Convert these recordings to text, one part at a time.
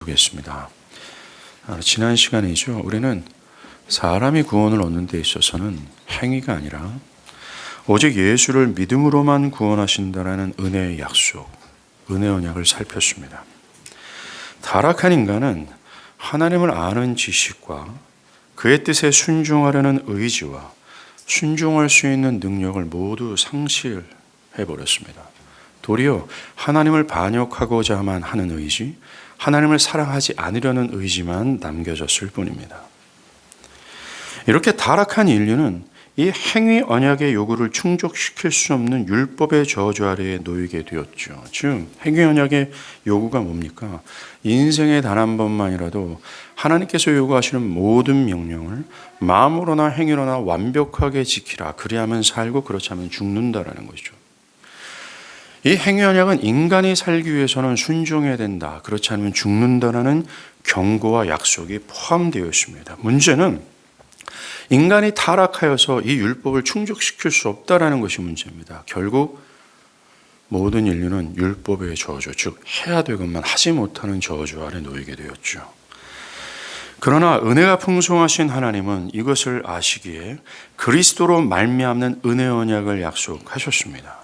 보겠습니다. 지난 시간이죠. 우리는 사람이 구원을 얻는 데 있어서는 행위가 아니라 오직 예수를 믿음으로만 구원하신다라는 은혜의 약속, 은혜 언약을 살폈습니다. 타락한 인간은 하나님을 아는 지식과 그의 뜻에 순종하려는 의지와 순종할 수 있는 능력을 모두 상실해버렸습니다. 도리어 하나님을 반역하고자만 하는 의지, 하나님을 사랑하지 않으려는 의지만 남겨졌을 뿐입니다. 이렇게 타락한 인류는 이 행위 언약의 요구를 충족시킬 수 없는 율법의 저주 아래에 놓이게 되었죠. 즉 행위 언약의 요구가 뭡니까? 인생에 단 한 번만이라도 하나님께서 요구하시는 모든 명령을 마음으로나 행위로나 완벽하게 지키라. 그리하면 살고 그렇지 않으면 죽는다라는 것이죠. 이 행위 언약은 인간이 살기 위해서는 순종해야 된다. 그렇지 않으면 죽는다라는 경고와 약속이 포함되어 있습니다. 문제는 인간이 타락하여서 이 율법을 충족시킬 수 없다라는 것이 문제입니다. 결국 모든 인류는 율법의 저주, 즉 해야 되건만 하지 못하는 저주 아래 놓이게 되었죠. 그러나 은혜가 풍성하신 하나님은 이것을 아시기에 그리스도로 말미암는 은혜 언약을 약속하셨습니다.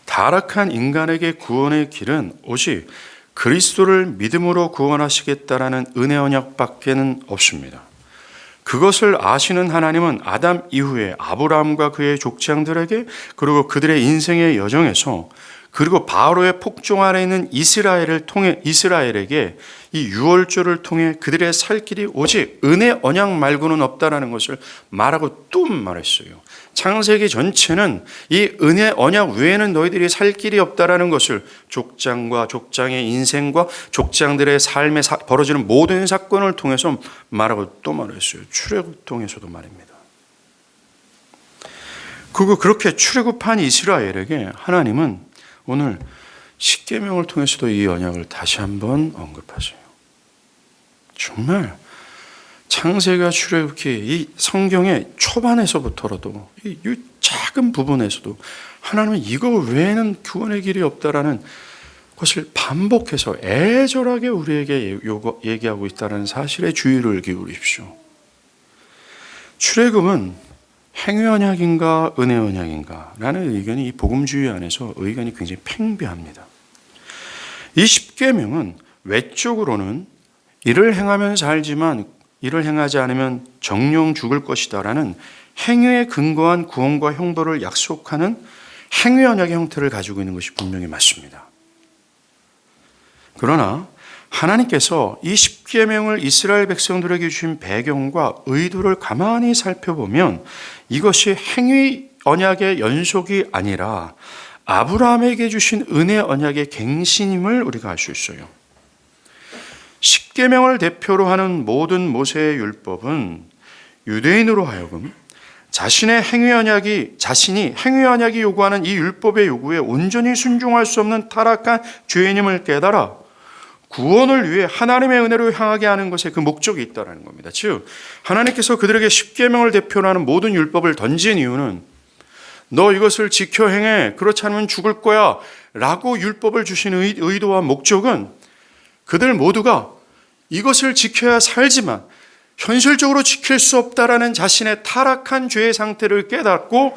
타락한 인간에게 구원의 길은 오직 그리스도를 믿음으로 구원하시겠다라는 은혜 언약밖에는 없습니다. 그것을 아시는 하나님은 아담 이후에 아브라함과 그의 족장들에게 그리고 그들의 인생의 여정에서 그리고 바로의 폭종 아래 있는 이스라엘에게 이 유월절을 통해 그들의 살 길이 오직 은혜 언약 말고는 없다라는 것을 말하고 또 말했어요. 창세기 전체는 이 은혜 언약 외에는 너희들이 살 길이 없다라는 것을 족장과 족장의 인생과 족장들의 삶에 벌어지는 모든 사건을 통해서 말하고 또 말했어요. 출애굽 통해서도 말입니다. 그렇게 출애굽한 이스라엘에게 하나님은 오늘 십계명을 통해서도 이 언약을 다시 한번 언급하세요. 정말 창세기와 출애굽기 이 성경의 초반에서부터라도 이 작은 부분에서도 하나님은 이거 외에는 구원의 길이 없다라는 것을 반복해서 애절하게 우리에게 얘기하고 있다는 사실에 주의를 기울이십시오. 출애굽은 행위 언약인가 은혜 언약인가 라는 의견이 이 복음주의 안에서 의견이 굉장히 팽배합니다. 이 십계명은 외적으로는 이를 행하면 살지만 이를 행하지 않으면 정령 죽을 것이다 라는 행위에 근거한 구원과 형벌을 약속하는 행위 언약의 형태를 가지고 있는 것이 분명히 맞습니다. 그러나 하나님께서 이 십계명을 이스라엘 백성들에게 주신 배경과 의도를 가만히 살펴보면 이것이 행위 언약의 연속이 아니라 아브라함에게 주신 은혜 언약의 갱신임을 우리가 알 수 있어요. 십계명을 대표로 하는 모든 모세의 율법은 유대인으로 하여금 자신이 행위 언약이 요구하는 이 율법의 요구에 온전히 순종할 수 없는 타락한 죄인임을 깨달아 구원을 위해 하나님의 은혜로 향하게 하는 것에 그 목적이 있다는 겁니다. 즉 하나님께서 그들에게 십계명을 대표로 하는 모든 율법을 던진 이유는 너 이것을 지켜 행해 그렇지 않으면 죽을 거야 라고 율법을 주신 의도와 목적은 그들 모두가 이것을 지켜야 살지만 현실적으로 지킬 수 없다라는 자신의 타락한 죄의 상태를 깨닫고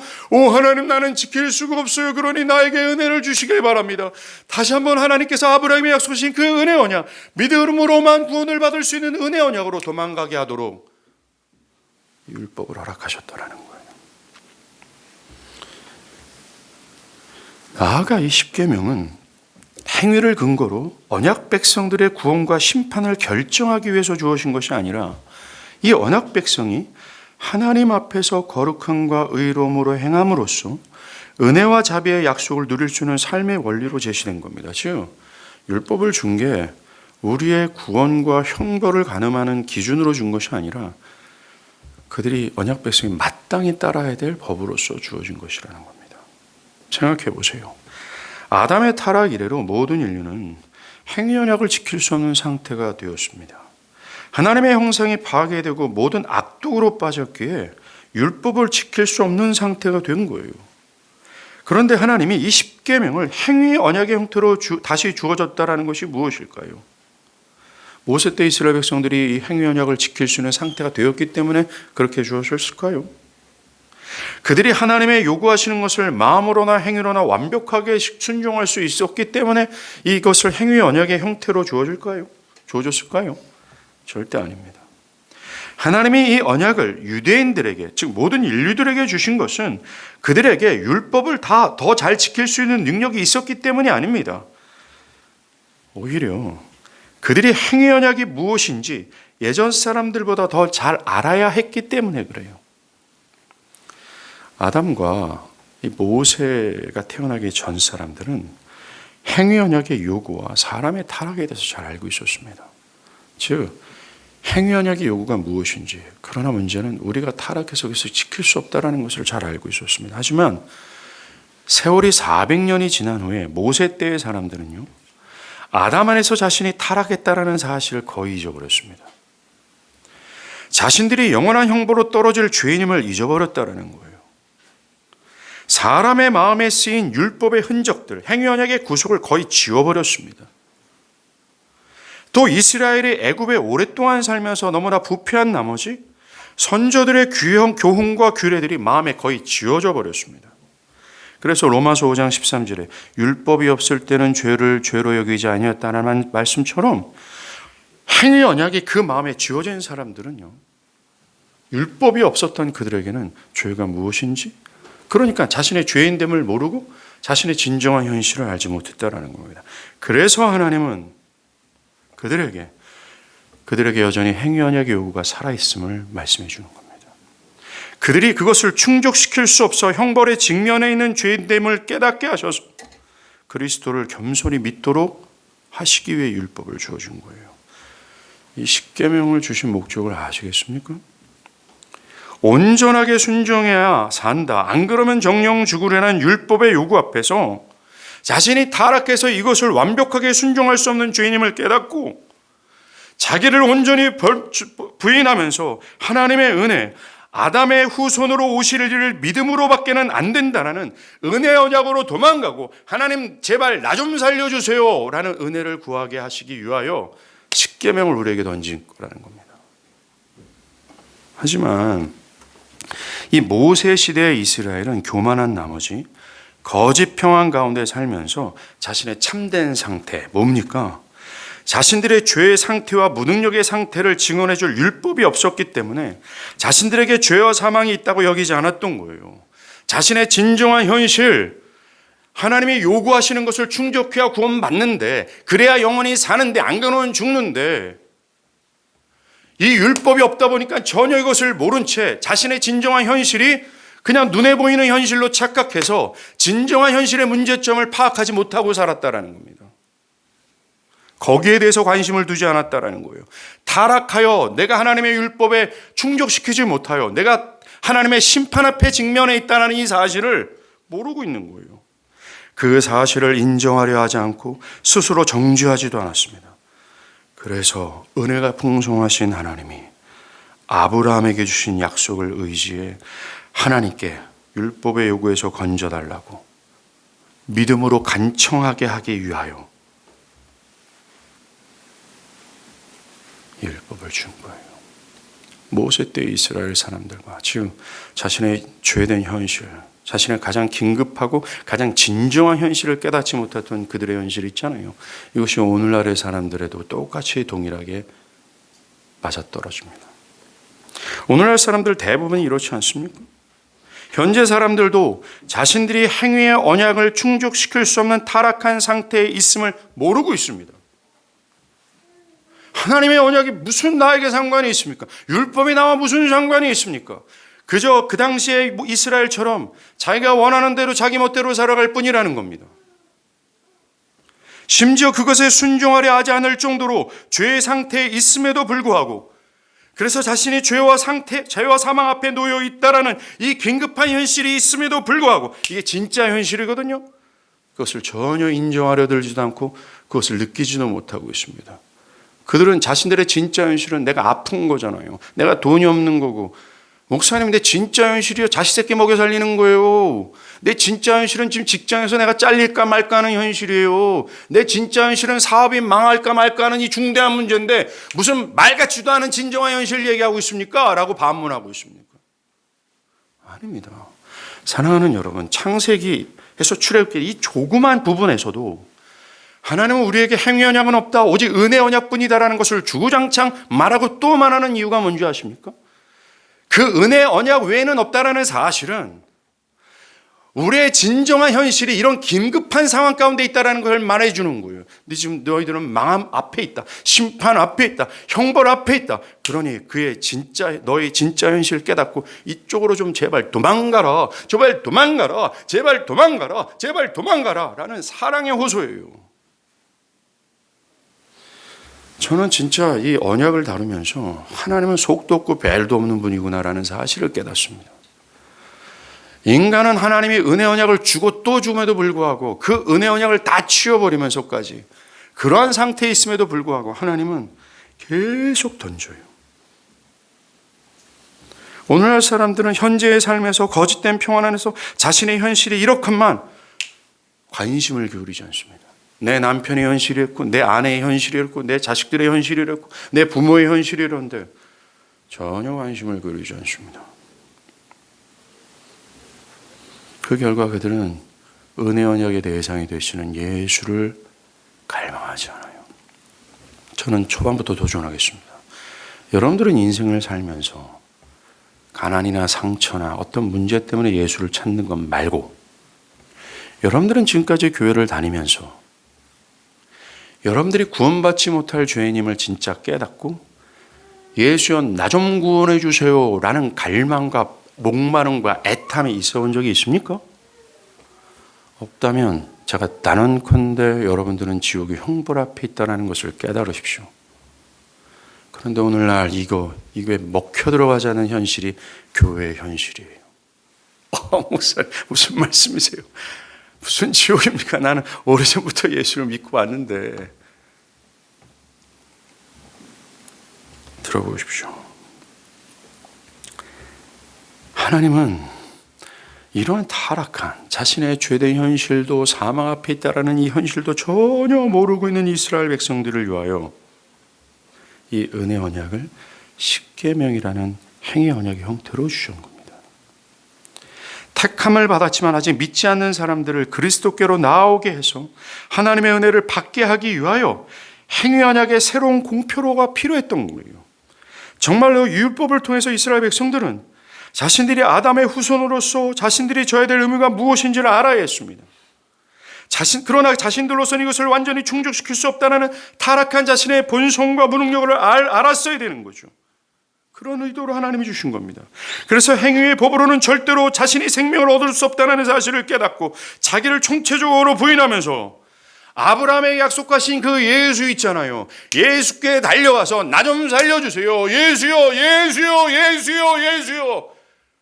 하나님 나는 지킬 수가 없어요. 그러니 나에게 은혜를 주시길 바랍니다. 다시 한번 하나님께서 아브라함이 약속하신 그 은혜 언약, 믿음으로만 구원을 받을 수 있는 은혜 언약으로 도망가게 하도록 율법을 허락하셨다라는 거예요. 나아가 이 십계명은 행위를 근거로 언약 백성들의 구원과 심판을 결정하기 위해서 주어진 것이 아니라 이 언약 백성이 하나님 앞에서 거룩함과 의로움으로 행함으로써 은혜와 자비의 약속을 누릴 수 있는 삶의 원리로 제시된 겁니다. 즉 율법을 준 게 우리의 구원과 형벌을 가늠하는 기준으로 준 것이 아니라 그들이 언약 백성이 마땅히 따라야 될 법으로서 주어진 것이라는 겁니다. 생각해 보세요. 아담의 타락 이래로 모든 인류는 행위 언약을 지킬 수 없는 상태가 되었습니다. 하나님의 형상이 파괴되고 모든 악독으로 빠졌기에 율법을 지킬 수 없는 상태가 된 거예요. 그런데 하나님이 이 십계명을 행위 언약의 형태로 다시 주어졌다라는 것이 무엇일까요? 모세 때 이스라엘 백성들이 이 행위 언약을 지킬 수 있는 상태가 되었기 때문에 그렇게 주어졌을까요? 그들이 하나님의 요구하시는 것을 마음으로나 행위로나 완벽하게 순종할 수 있었기 때문에 이것을 행위 언약의 형태로 주어졌을까요? 절대 아닙니다. 하나님이 이 언약을 유대인들에게, 즉 모든 인류들에게 주신 것은 그들에게 율법을 다 더 잘 지킬 수 있는 능력이 있었기 때문이 아닙니다. 오히려 그들이 행위 언약이 무엇인지 예전 사람들보다 더 잘 알아야 했기 때문에 그래요. 아담과 이 모세가 태어나기 전 사람들은 행위 언약의 요구와 사람의 타락에 대해서 잘 알고 있었습니다. 즉 행위 언약의 요구가 무엇인지, 그러나 문제는 우리가 타락해서 그것을 지킬 수 없다는 것을 잘 알고 있었습니다. 하지만 세월이 400년이 지난 후에 모세 때의 사람들은요, 아담 안에서 자신이 타락했다라는 사실을 거의 잊어버렸습니다. 자신들이 영원한 형벌로 떨어질 죄인임을 잊어버렸다라는 거예요. 사람의 마음에 쓰인 율법의 흔적들, 행위 언약의 구속을 거의 지워버렸습니다. 또 이스라엘이 애굽에 오랫동안 살면서 너무나 부패한 나머지 선조들의 교훈과 규례들이 마음에 거의 지워져 버렸습니다. 그래서 로마서 5장 13절에 율법이 없을 때는 죄를 죄로 여기지 아니었다는 말씀처럼 행위 언약이 그 마음에 지워진 사람들은요, 율법이 없었던 그들에게는 죄가 무엇인지, 그러니까 자신의 죄인됨을 모르고 자신의 진정한 현실을 알지 못했다라는 겁니다. 그래서 하나님은 그들에게 여전히 행위 언약의 요구가 살아있음을 말씀해 주는 겁니다. 그들이 그것을 충족시킬 수 없어 형벌의 직면에 있는 죄인됨을 깨닫게 하셔서 그리스도를 겸손히 믿도록 하시기 위해 율법을 주어준 거예요. 이 십계명을 주신 목적을 아시겠습니까? 온전하게 순종해야 산다, 안 그러면 정령 죽으려는 율법의 요구 앞에서 자신이 타락해서 이것을 완벽하게 순종할 수 없는 죄인임을 깨닫고 자기를 온전히 부인하면서 하나님의 은혜, 아담의 후손으로 오실 일을 믿음으로 밖에는 안 된다라는 은혜 언약으로 도망가고 하나님 제발 나 좀 살려주세요 라는 은혜를 구하게 하시기 위하여 십계명을 우리에게 던진 거라는 겁니다. 하지만 이 모세 시대의 이스라엘은 교만한 나머지 거짓 평안 가운데 살면서 자신의 참된 상태, 뭡니까? 자신들의 죄의 상태와 무능력의 상태를 증언해 줄 율법이 없었기 때문에 자신들에게 죄와 사망이 있다고 여기지 않았던 거예요. 자신의 진정한 현실, 하나님이 요구하시는 것을 충족해야 구원받는데, 그래야 영원히 사는데, 안 그러면 죽는데, 이 율법이 없다 보니까 전혀 이것을 모른 채 자신의 진정한 현실이 그냥 눈에 보이는 현실로 착각해서 진정한 현실의 문제점을 파악하지 못하고 살았다라는 겁니다. 거기에 대해서 관심을 두지 않았다라는 거예요. 타락하여 내가 하나님의 율법에 충족시키지 못하여 내가 하나님의 심판 앞에 직면해 있다는 이 사실을 모르고 있는 거예요. 그 사실을 인정하려 하지 않고 스스로 정죄하지도 않았습니다. 그래서 은혜가 풍성하신 하나님이 아브라함에게 주신 약속을 의지해 하나님께 율법의 요구에서 건져달라고 믿음으로 간청하게 하기 위하여 율법을 준 거예요. 모세 때 이스라엘 사람들과 지금 자신의 죄된 현실, 자신의 가장 긴급하고 가장 진정한 현실을 깨닫지 못했던 그들의 현실이 있잖아요. 이것이 오늘날의 사람들에도 똑같이 동일하게 맞아떨어집니다. 오늘날 사람들 대부분이 이렇지 않습니까? 현재 사람들도 자신들이 행위의 언약을 충족시킬 수 없는 타락한 상태에 있음을 모르고 있습니다. 하나님의 언약이 무슨 나에게 상관이 있습니까? 율법이 나와 무슨 상관이 있습니까? 그저 그 당시에 이스라엘처럼 자기가 원하는 대로 자기 멋대로 살아갈 뿐이라는 겁니다. 심지어 그것에 순종하려 하지 않을 정도로 죄의 상태에 있음에도 불구하고, 그래서 자신이 죄와 사망 앞에 놓여 있다라는 이 긴급한 현실이 있음에도 불구하고, 이게 진짜 현실이거든요. 그것을 전혀 인정하려 들지도 않고 그것을 느끼지도 못하고 있습니다. 그들은 자신들의 진짜 현실은 내가 아픈 거잖아요. 내가 돈이 없는 거고, 목사님, 내 진짜 현실이요, 자식 새끼 먹여 살리는 거예요. 내 진짜 현실은 지금 직장에서 내가 잘릴까 말까 하는 현실이에요. 내 진짜 현실은 사업이 망할까 말까 하는 이 중대한 문제인데 무슨 말 같지도 않은 진정한 현실 얘기하고 있습니까? 라고 반문하고 있습니까? 아닙니다. 사랑하는 여러분, 창세기에서 출애굽기 이 조그만 부분에서도 하나님은 우리에게 행위 언약은 없다, 오직 은혜 언약뿐이다라는 것을 주구장창 말하고 또 말하는 이유가 뭔지 아십니까? 그 은혜 언약 외에는 없다라는 사실은 우리의 진정한 현실이 이런 긴급한 상황 가운데 있다는 걸 말해주는 거예요. 근데 지금 너희들은 망함 앞에 있다, 심판 앞에 있다, 형벌 앞에 있다. 그러니 너의 진짜 현실을 깨닫고 이쪽으로 좀 제발 도망가라, 제발 도망가라, 제발 도망가라, 제발 도망가라 라는 사랑의 호소예요. 저는 진짜 이 언약을 다루면서 하나님은 속도 없고 벨도 없는 분이구나라는 사실을 깨닫습니다. 인간은 하나님이 은혜 언약을 주고 또 줌에도 불구하고 그 은혜 언약을 다 치워버리면서까지 그러한 상태에 있음에도 불구하고 하나님은 계속 던져요. 오늘날 사람들은 현재의 삶에서 거짓된 평안 안에서 자신의 현실이 이렇건만 관심을 기울이지 않습니다. 내 남편의 현실이었고, 내 아내의 현실이었고, 내 자식들의 현실이었고, 내 부모의 현실이었는데 전혀 관심을 기울이지 않습니다. 그 결과 그들은 은혜 언약의 대상이 되시는 예수를 갈망하지 않아요. 저는 초반부터 도전하겠습니다. 여러분들은 인생을 살면서 가난이나 상처나 어떤 문제 때문에 예수를 찾는 것 말고, 여러분들은 지금까지 교회를 다니면서 여러분들이 구원받지 못할 죄인임을 진짜 깨닫고 예수여 나 좀 구원해 주세요 라는 갈망과 목마름과 애탐이 있어 온 적이 있습니까? 없다면 제가 단언컨대 여러분들은 지옥의 형벌 앞에 있다는 것을 깨달으십시오. 그런데 오늘날 이게 먹혀 들어가지 않은 현실이 교회의 현실이에요. 목사님 무슨 말씀이세요? 무슨 지옥입니까? 나는 오래전부터 예수를 믿고 왔는데. 들어보십시오. 하나님은 이러한 타락한 자신의 죄된 현실도 사망 앞에 있다라는 이 현실도 전혀 모르고 있는 이스라엘 백성들을 위하여 이 은혜 언약을 십계명이라는 행위 언약의 형태로 주신 겁니다. 택함을 받았지만 아직 믿지 않는 사람들을 그리스도께로 나오게 해서 하나님의 은혜를 받게 하기 위하여 행위 언약의 새로운 공표로가 필요했던 거예요. 정말로 율법을 통해서 이스라엘 백성들은 자신들이 아담의 후손으로서 자신들이 져야 될 의무가 무엇인지를 알아야 했습니다. 그러나 자신들로서는 이것을 완전히 충족시킬 수 없다는 타락한 자신의 본성과 무능력을 알았어야 되는 거죠. 그런 의도로 하나님이 주신 겁니다. 그래서 행위의 법으로는 절대로 자신이 생명을 얻을 수 없다는 사실을 깨닫고 자기를 총체적으로 부인하면서 아브라함에게 약속하신 그 예수 있잖아요. 예수께 달려가서 나 좀 살려주세요. 예수요, 예수요, 예수요, 예수요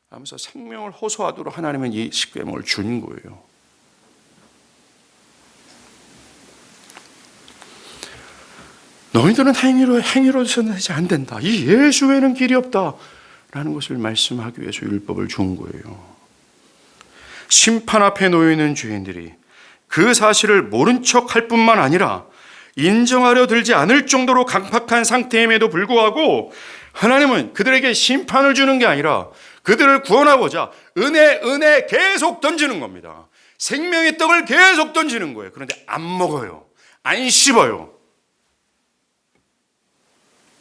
하면서 생명을 호소하도록 하나님은 이 십계명을 준 거예요. 너희들은 행위로서는 되지 안 된다. 이 예수 외에는 길이 없다라는 것을 말씀하기 위해서 율법을 준 거예요. 심판 앞에 놓여 있는 죄인들이 그 사실을 모른 척할 뿐만 아니라 인정하려 들지 않을 정도로 강팍한 상태임에도 불구하고 하나님은 그들에게 심판을 주는 게 아니라 그들을 구원하고자 은혜 계속 던지는 겁니다. 생명의 떡을 계속 던지는 거예요. 그런데 안 먹어요. 안 씹어요.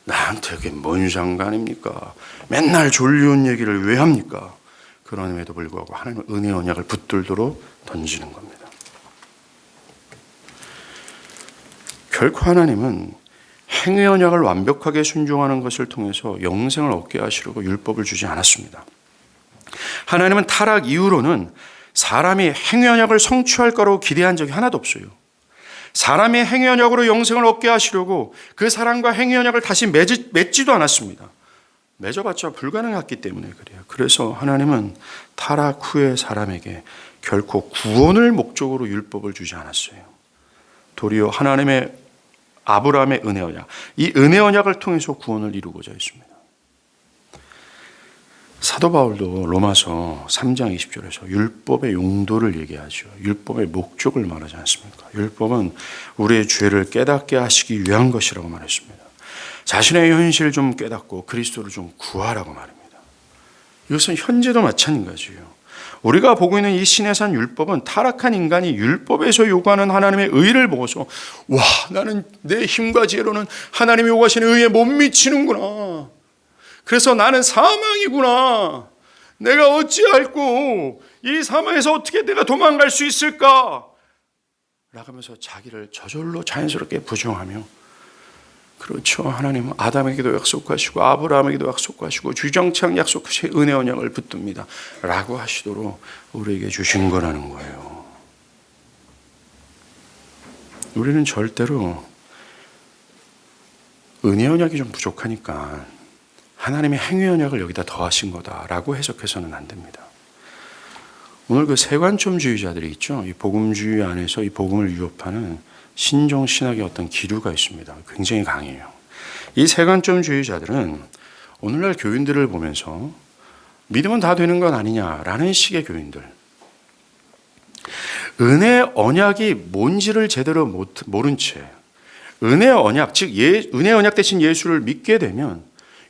나한테 그게 뭔 상관입니까? 맨날 졸려온 얘기를 왜 합니까? 그럼에도 불구하고 하나님은 은혜 언약을 붙들도록 던지는 겁니다. 결코 하나님은 행위 언약을 완벽하게 순종하는 것을 통해서 영생을 얻게 하시려고 율법을 주지 않았습니다. 하나님은 타락 이후로는 사람이 행위 언약을 성취할 거라고 기대한 적이 하나도 없어요. 사람이 행위 언약으로 영생을 얻게 하시려고 그 사람과 행위 언약을 다시 맺지도 않았습니다. 맺어봤자 불가능했기 때문에 그래요. 그래서 하나님은 타락 후에 사람에게 결코 구원을 목적으로 율법을 주지 않았어요. 도리어 하나님의 아브라함의 은혜 언약, 이 은혜 언약을 통해서 구원을 이루고자 했습니다. 사도 바울도 로마서 3장 20절에서 율법의 용도를 얘기하죠. 율법의 목적을 말하지 않습니까? 율법은 우리의 죄를 깨닫게 하시기 위한 것이라고 말했습니다. 자신의 현실을 좀 깨닫고 그리스도를 좀 구하라고 말입니다. 이것은 현재도 마찬가지예요. 우리가 보고 있는 이 시내산 율법은 타락한 인간이 율법에서 요구하는 하나님의 의를 보고서 와, 나는 내 힘과 지혜로는 하나님이 요구하시는 의에 못 미치는구나. 그래서 나는 사망이구나. 내가 어찌할꼬 이 사망에서 어떻게 내가 도망갈 수 있을까? 라면서 자기를 저절로 자연스럽게 부정하며, 그렇죠, 하나님은 아담에게도 약속하시고 아브라함에게도 약속하시고 주정창 약속하신 은혜 언약을 붙듭니다 라고 하시도록 우리에게 주신 거라는 거예요. 우리는 절대로 은혜 언약이 좀 부족하니까 하나님의 행위 언약을 여기다 더하신 거다라고 해석해서는 안 됩니다. 오늘 그 세관점주의자들이 있죠. 이 복음주의 안에서 이 복음을 위협하는 신종 신학의 어떤 기류가 있습니다. 굉장히 강해요. 이 세관점주의자들은 오늘날 교인들을 보면서 믿으면 다 되는 건 아니냐라는 식의 교인들, 은혜 언약이 뭔지를 제대로 모른 채 은혜 언약, 즉 은혜 언약 대신 예수를 믿게 되면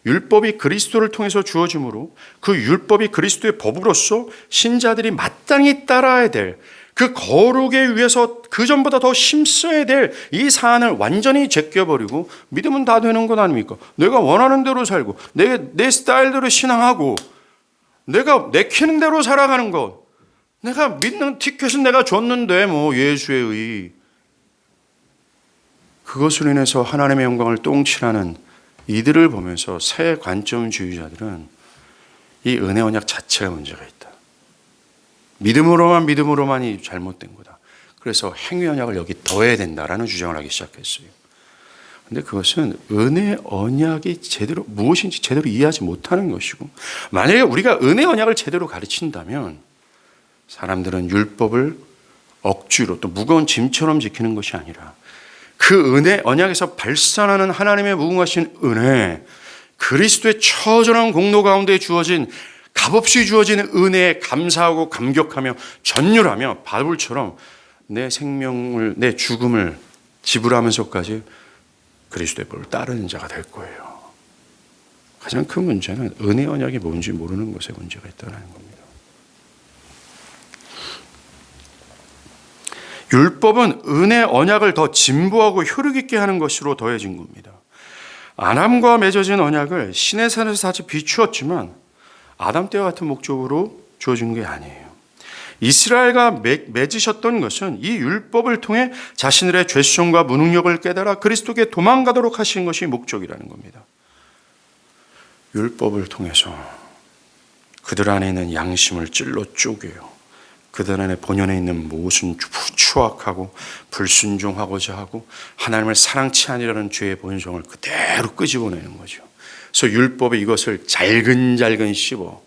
율법이 그리스도를 통해서 주어지므로 그 율법이 그리스도의 법으로서 신자들이 마땅히 따라야 될 그 거룩에 위해서 그 전보다 더 힘써야 될 이 사안을 완전히 제껴버리고 믿으면 다 되는 것 아닙니까? 내가 원하는 대로 살고 내 스타일대로 신앙하고 내가 내키는 대로 살아가는 것, 내가 믿는 티켓은 내가 줬는데 뭐 예수의 의, 그것으로 인해서 하나님의 영광을 똥칠하는 이들을 보면서 새 관점주의자들은 이 은혜 언약 자체가 문제가 있다. 믿음으로만이 잘못된 거다. 그래서 행위 언약을 여기 더해야 된다라는 주장을 하기 시작했어요. 그런데 그것은 은혜 언약이 제대로 무엇인지 제대로 이해하지 못하는 것이고, 만약에 우리가 은혜 언약을 제대로 가르친다면 사람들은 율법을 억지로 또 무거운 짐처럼 지키는 것이 아니라 그 은혜 언약에서 발산하는 하나님의 무궁하신 은혜, 그리스도의 처절한 공로 가운데 주어진 값없이 주어지는 은혜에 감사하고 감격하며 전율하며 바울처럼 내 생명을, 내 죽음을 지불하면서까지 그리스도의 법을 따르는 자가 될 거예요. 가장 큰 문제는 은혜 언약이 뭔지 모르는 것에 문제가 있다는 겁니다. 율법은 은혜 언약을 더 진보하고 효력 있게 하는 것으로 더해진 겁니다. 아담과 맺어진 언약을 시내산에서 다시 비추었지만 아담 때와 같은 목적으로 주어진 게 아니에요. 이스라엘과 맺으셨던 것은 이 율법을 통해 자신들의 죄성과 무능력을 깨달아 그리스도께 도망가도록 하신 것이 목적이라는 겁니다. 율법을 통해서 그들 안에 있는 양심을 찔러 쪼개요. 그들 안에 본연에 있는 모순, 추악하고 불순종하고자 하고 하나님을 사랑치 아니라는 죄의 본성을 그대로 끄집어내는 거죠. 그래서 율법에 이것을 잘근잘근 씹어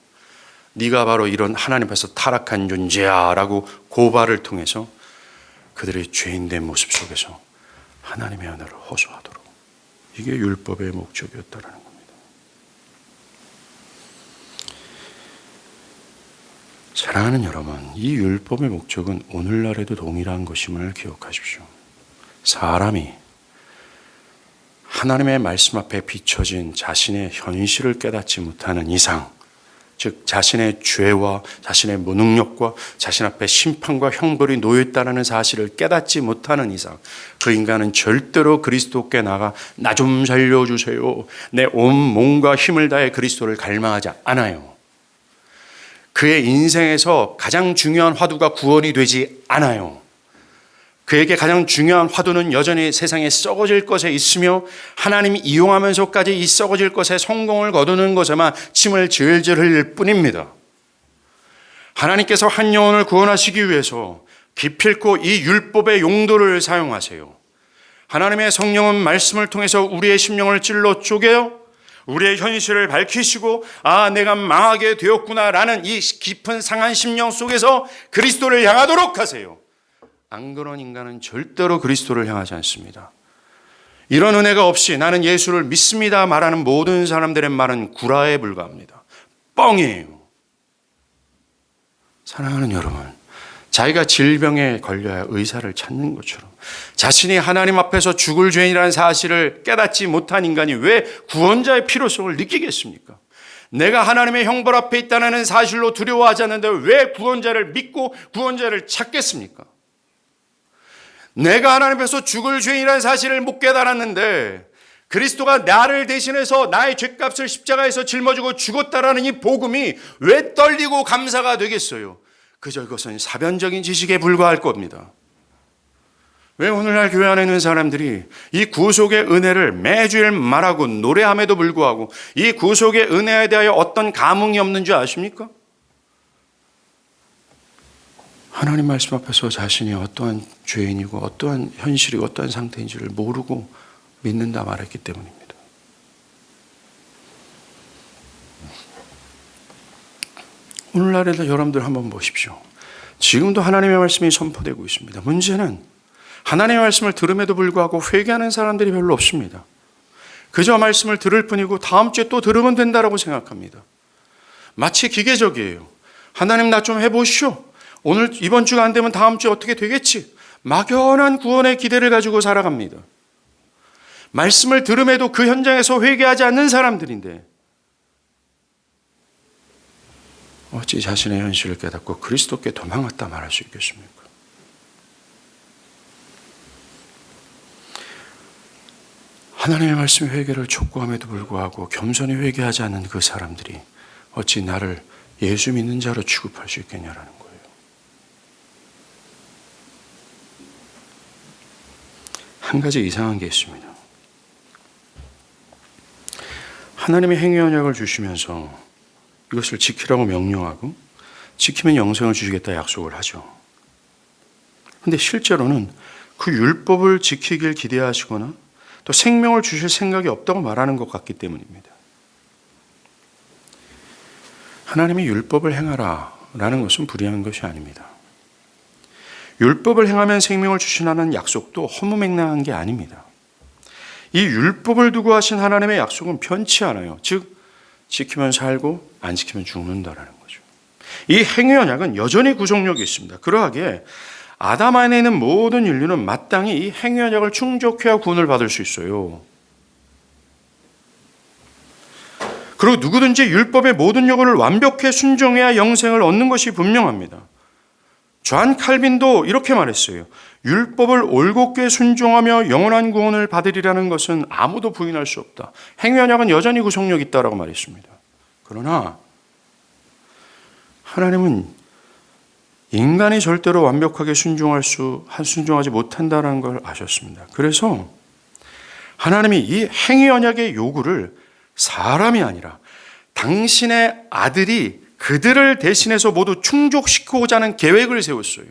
네가 바로 이런 하나님 앞에서 타락한 존재야 라고 고발을 통해서 그들의 죄인된 모습 속에서 하나님의 은혜를 호소하도록, 이게 율법의 목적이었다는 겁니다. 사랑하는 여러분, 이 율법의 목적은 오늘날에도 동일한 것임을 기억하십시오. 사람이 하나님의 말씀 앞에 비춰진 자신의 현실을 깨닫지 못하는 이상, 즉 자신의 죄와 자신의 무능력과 자신 앞에 심판과 형벌이 놓여있다는 사실을 깨닫지 못하는 이상 그 인간은 절대로 그리스도께 나가 나 좀 살려주세요, 내 온 몸과 힘을 다해 그리스도를 갈망하지 않아요. 그의 인생에서 가장 중요한 화두가 구원이 되지 않아요. 그에게 가장 중요한 화두는 여전히 세상에 썩어질 것에 있으며 하나님이 이용하면서까지 이 썩어질 것에 성공을 거두는 것에만 침을 질질 흘릴 뿐입니다. 하나님께서 한 영혼을 구원하시기 위해서 기필코 이 율법의 용도를 사용하세요. 하나님의 성령은 말씀을 통해서 우리의 심령을 찔러 쪼개요. 우리의 현실을 밝히시고 내가 망하게 되었구나 라는 이 깊은 상한 심령 속에서 그리스도를 향하도록 하세요. 안 그런 인간은 절대로 그리스도를 향하지 않습니다. 이런 은혜가 없이 나는 예수를 믿습니다 말하는 모든 사람들의 말은 구라에 불과합니다. 뻥이에요. 사랑하는 여러분, 자기가 질병에 걸려야 의사를 찾는 것처럼 자신이 하나님 앞에서 죽을 죄인이라는 사실을 깨닫지 못한 인간이 왜 구원자의 필요성을 느끼겠습니까? 내가 하나님의 형벌 앞에 있다는 사실로 두려워하지 않는데 왜 구원자를 믿고 구원자를 찾겠습니까? 내가 하나님 앞에서 죽을 죄인이라는 사실을 못 깨달았는데 그리스도가 나를 대신해서 나의 죄값을 십자가에서 짊어지고 죽었다라는 이 복음이 왜 떨리고 감사가 되겠어요? 그저 이것은 사변적인 지식에 불과할 겁니다. 왜 오늘날 교회 안에 있는 사람들이 이 구속의 은혜를 매주일 말하고 노래함에도 불구하고 이 구속의 은혜에 대하여 어떤 감흥이 없는 줄 아십니까? 하나님 말씀 앞에서 자신이 어떠한 죄인이고 어떠한 현실이고 어떠한 상태인지를 모르고 믿는다 말했기 때문입니다. 오늘날에도 여러분들 한번 보십시오. 지금도 하나님의 말씀이 선포되고 있습니다. 문제는 하나님의 말씀을 들음에도 불구하고 회개하는 사람들이 별로 없습니다. 그저 말씀을 들을 뿐이고 다음 주에 또 들으면 된다라고 생각합니다. 마치 기계적이에요. 하나님 나 좀 해보시오. 오늘 이번 주가 안 되면 다음 주에 어떻게 되겠지? 막연한 구원의 기대를 가지고 살아갑니다. 말씀을 들음에도 그 현장에서 회개하지 않는 사람들인데 어찌 자신의 현실을 깨닫고 그리스도께 도망갔다 말할 수 있겠습니까? 하나님의 말씀 회개를 촉구함에도 불구하고 겸손히 회개하지 않는 그 사람들이 어찌 나를 예수 믿는 자로 취급할 수 있겠냐라는 거예요. 한 가지 이상한 게 있습니다. 하나님의 행위 언약을 주시면서 이것을 지키라고 명령하고 지키면 영생을 주시겠다 약속을 하죠. 그런데 실제로는 그 율법을 지키길 기대하시거나 또 생명을 주실 생각이 없다고 말하는 것 같기 때문입니다. 하나님이 율법을 행하라 라는 것은 불의한 것이 아닙니다. 율법을 행하면 생명을 주시라는 약속도 허무맹랑한 게 아닙니다. 이 율법을 두고 하신 하나님의 약속은 편치 않아요. 즉 지키면 살고 안 지키면 죽는다라는 거죠. 이 행위 언약은 여전히 구속력이 있습니다. 그러하기에 아담 안에 있는 모든 인류는 마땅히 이 행위 언약을 충족해야 구원을 받을 수 있어요. 그리고 누구든지 율법의 모든 요구를 완벽히 순종해야 영생을 얻는 것이 분명합니다. 존 칼빈도 이렇게 말했어요. 율법을 올곧게 순종하며 영원한 구원을 받으리라는 것은 아무도 부인할 수 없다. 행위 언약은 여전히 구속력이 있다라고 말했습니다. 그러나 하나님은 인간이 절대로 완벽하게 순종하지 못한다는 걸 아셨습니다. 그래서 하나님이 이 행위 언약의 요구를 사람이 아니라 당신의 아들이 그들을 대신해서 모두 충족시키고자 하는 계획을 세웠어요.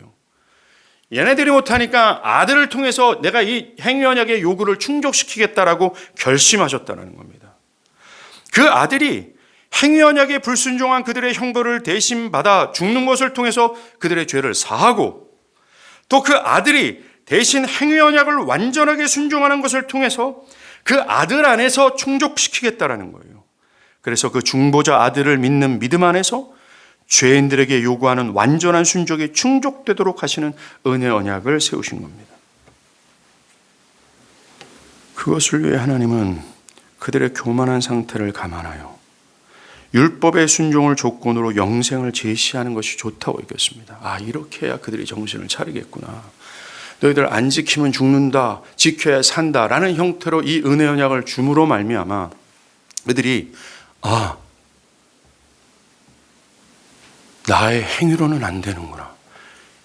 얘네들이 못하니까 아들을 통해서 내가 이 행위 언약의 요구를 충족시키겠다라고 결심하셨다는 겁니다. 그 아들이 행위 언약에 불순종한 그들의 형벌을 대신 받아 죽는 것을 통해서 그들의 죄를 사하고 또 그 아들이 대신 행위 언약을 완전하게 순종하는 것을 통해서 그 아들 안에서 충족시키겠다라는 거예요. 그래서 그 중보자 아들을 믿는 믿음 안에서 죄인들에게 요구하는 완전한 순종이 충족되도록 하시는 은혜 언약을 세우신 겁니다. 그것을 위해 하나님은 그들의 교만한 상태를 감안하여 율법의 순종을 조건으로 영생을 제시하는 것이 좋다고 여겼습니다. 아, 이렇게 해야 그들이 정신을 차리겠구나. 너희들 안 지키면 죽는다, 지켜야 산다라는 형태로 이 은혜 언약을 줌으로 말미암아 그들이 나의 행위로는 안 되는구나.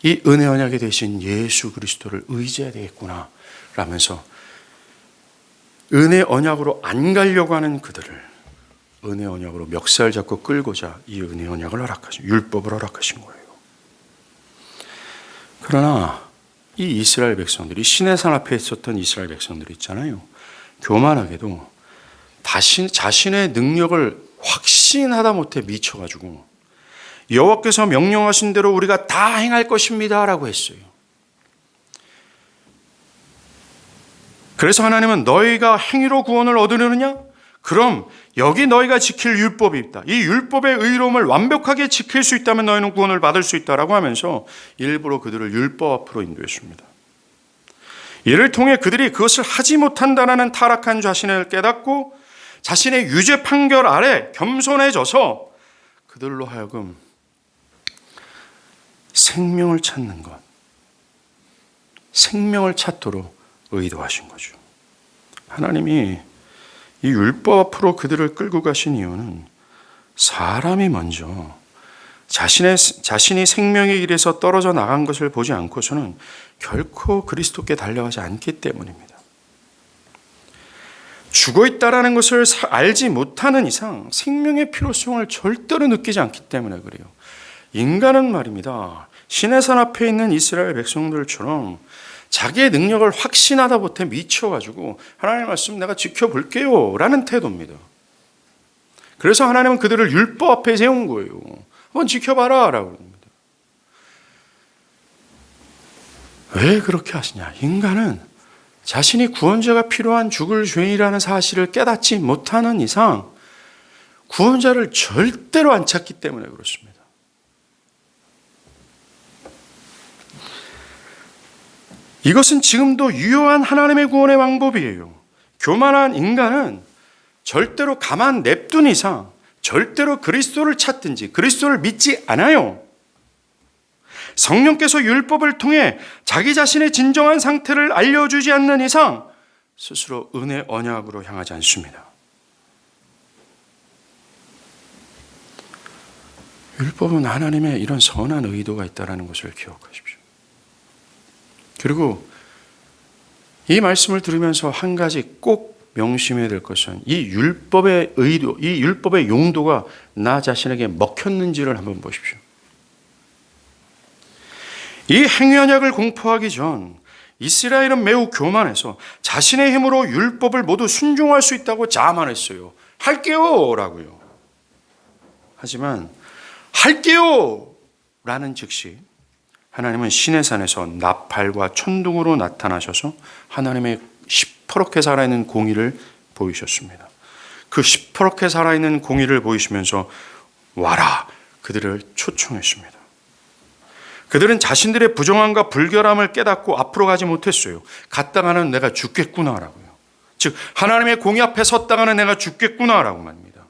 이 은혜 언약에 대신 예수 그리스도를 의지해야 되겠구나 라면서 은혜 언약으로 안 가려고 하는 그들을 은혜 언약으로 멱살 잡고 끌고자 이 은혜 언약을 허락하신, 율법을 허락하신 거예요. 그러나 이 이스라엘 백성들이 시내산 앞에 있었던 이스라엘 백성들이 있잖아요. 교만하게도 자신의 능력을 확신하다 못해 미쳐가지고 여호와께서 명령하신 대로 우리가 다 행할 것입니다 라고 했어요. 그래서 하나님은 너희가 행위로 구원을 얻으려느냐? 그럼 여기 너희가 지킬 율법이 있다. 이 율법의 의로움을 완벽하게 지킬 수 있다면 너희는 구원을 받을 수 있다라고 하면서 일부러 그들을 율법 앞으로 인도했습니다. 이를 통해 그들이 그것을 하지 못한다는 타락한 자신을 깨닫고 자신의 유죄 판결 아래 겸손해져서 그들로 하여금 생명을 찾는 것, 생명을 찾도록 의도하신 거죠. 하나님이 이 율법 앞으로 그들을 끌고 가신 이유는 사람이 먼저 자신이 생명의 길에서 떨어져 나간 것을 보지 않고서는 결코 그리스도께 달려가지 않기 때문입니다. 죽어 있다라는 것을 알지 못하는 이상 생명의 필요성을 절대로 느끼지 않기 때문에 그래요. 인간은 말입니다. 시내산 앞에 있는 이스라엘 백성들처럼 자기의 능력을 확신하다 못해 미쳐가지고 하나님의 말씀 내가 지켜볼게요 라는 태도입니다. 그래서 하나님은 그들을 율법 앞에 세운 거예요. 한번 지켜봐라 라고 합니다. 왜 그렇게 하시냐? 인간은 자신이 구원자가 필요한 죽을 죄인이라는 사실을 깨닫지 못하는 이상 구원자를 절대로 안 찾기 때문에 그렇습니다. 이것은 지금도 유효한 하나님의 구원의 방법이에요. 교만한 인간은 절대로 가만 냅둔 이상 절대로 그리스도를 찾든지 그리스도를 믿지 않아요. 성령께서 율법을 통해 자기 자신의 진정한 상태를 알려주지 않는 이상 스스로 은혜 언약으로 향하지 않습니다. 율법은 하나님의 이런 선한 의도가 있다는 것을 기억하십시오. 그리고 이 말씀을 들으면서 한 가지 꼭 명심해야 될 것은 이 율법의 의도, 이 율법의 용도가 나 자신에게 먹혔는지를 한번 보십시오. 이 행위언약을 공포하기 전 이스라엘은 매우 교만해서 자신의 힘으로 율법을 모두 순종할 수 있다고 자만했어요. 할게요 라고요. 하지만 할게요 라는 즉시 하나님은 시내산에서 나팔과 천둥으로 나타나셔서 하나님의 시퍼렇게 살아있는 공의를 보이셨습니다. 그 시퍼렇게 살아있는 공의를 보이시면서 와라 그들을 초청했습니다. 그들은 자신들의 부정함과 불결함을 깨닫고 앞으로 가지 못했어요. 갔다가는 내가 죽겠구나라고요. 즉 하나님의 공의 앞에 섰다가는 내가 죽겠구나라고 말입니다.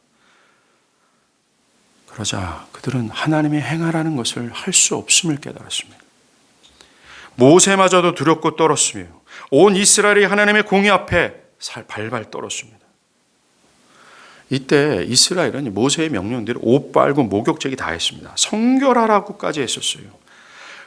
그러자 그들은 하나님의 행하라는 것을 할 수 없음을 깨달았습니다. 모세마저도 두렵고 떨었으며 온 이스라엘이 하나님의 공의 앞에 발발 떨었습니다. 이때 이스라엘은 모세의 명령대로 옷 빨고 목욕제기 다 했습니다. 성결하라고까지 했었어요.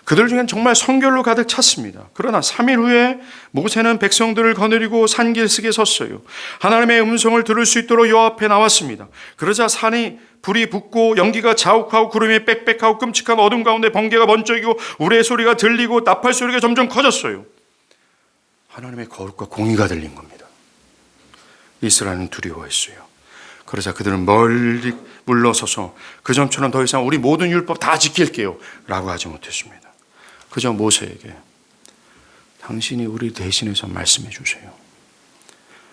그들 중엔 정말 성결로 가득 찼습니다. 그러나 3일 후에 모세는 백성들을 거느리고 산길석에 섰어요. 하나님의 음성을 들을 수 있도록 여호와 앞에 나왔습니다. 그러자 산이 불이 붙고 연기가 자욱하고 구름이 빽빽하고 끔찍한 어둠 가운데 번개가 번쩍이고 우레의 소리가 들리고 나팔 소리가 점점 커졌어요. 하나님의 거룩과 공의가 들린 겁니다. 이스라엘은 두려워했어요. 그러자 그들은 멀리 물러서서 그전처럼 더 이상 우리 모든 율법 다 지킬게요 라고 하지 못했습니다. 그저 모세에게 당신이 우리 대신해서 말씀해 주세요.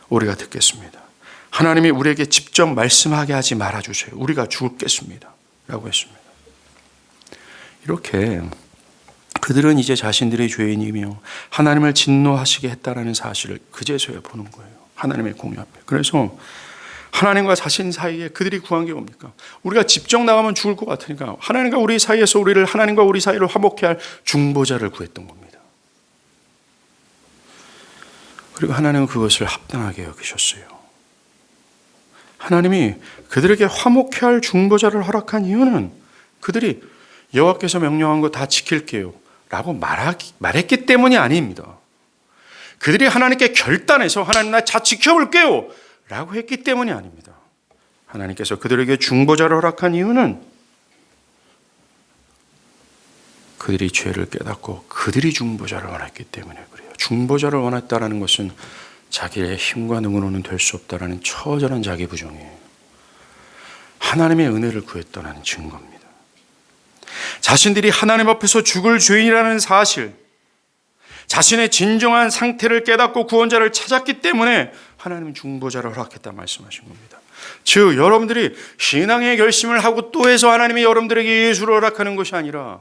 우리가 듣겠습니다. 하나님이 우리에게 직접 말씀하게 하지 말아주세요. 우리가 죽겠습니다 라고 했습니다. 이렇게 그들은 이제 자신들의 죄인이며 하나님을 진노하시게 했다라는 사실을 그제서야 보는 거예요. 하나님의 공의 앞에. 그래서 하나님과 자신 사이에 그들이 구한 게 뭡니까? 우리가 직접 나가면 죽을 것 같으니까 하나님과 우리 사이에서 하나님과 우리 사이를 화목케 할 중보자를 구했던 겁니다. 그리고 하나님은 그것을 합당하게 여기셨어요. 하나님이 그들에게 화목케 할 중보자를 허락한 이유는 그들이 여호와께서 명령한 거 다 지킬게요 라고 말했기 때문이 아닙니다. 그들이 하나님께 결단해서 하나님 나 다 지켜볼게요 라고 했기 때문이 아닙니다. 하나님께서 그들에게 중보자를 허락한 이유는 그들이 죄를 깨닫고 그들이 중보자를 원했기 때문에 그래요. 중보자를 원했다는 것은 자기의 힘과 능으로는 될 수 없다라는 처절한 자기 부정이에요. 하나님의 은혜를 구했다는 증거입니다. 자신들이 하나님 앞에서 죽을 죄인이라는 사실, 자신의 진정한 상태를 깨닫고 구원자를 찾았기 때문에 하나님은 중보자를 허락했다 말씀하신 겁니다. 즉 여러분들이 신앙의 결심을 하고 또 해서 하나님이 여러분들에게 예수를 허락하는 것이 아니라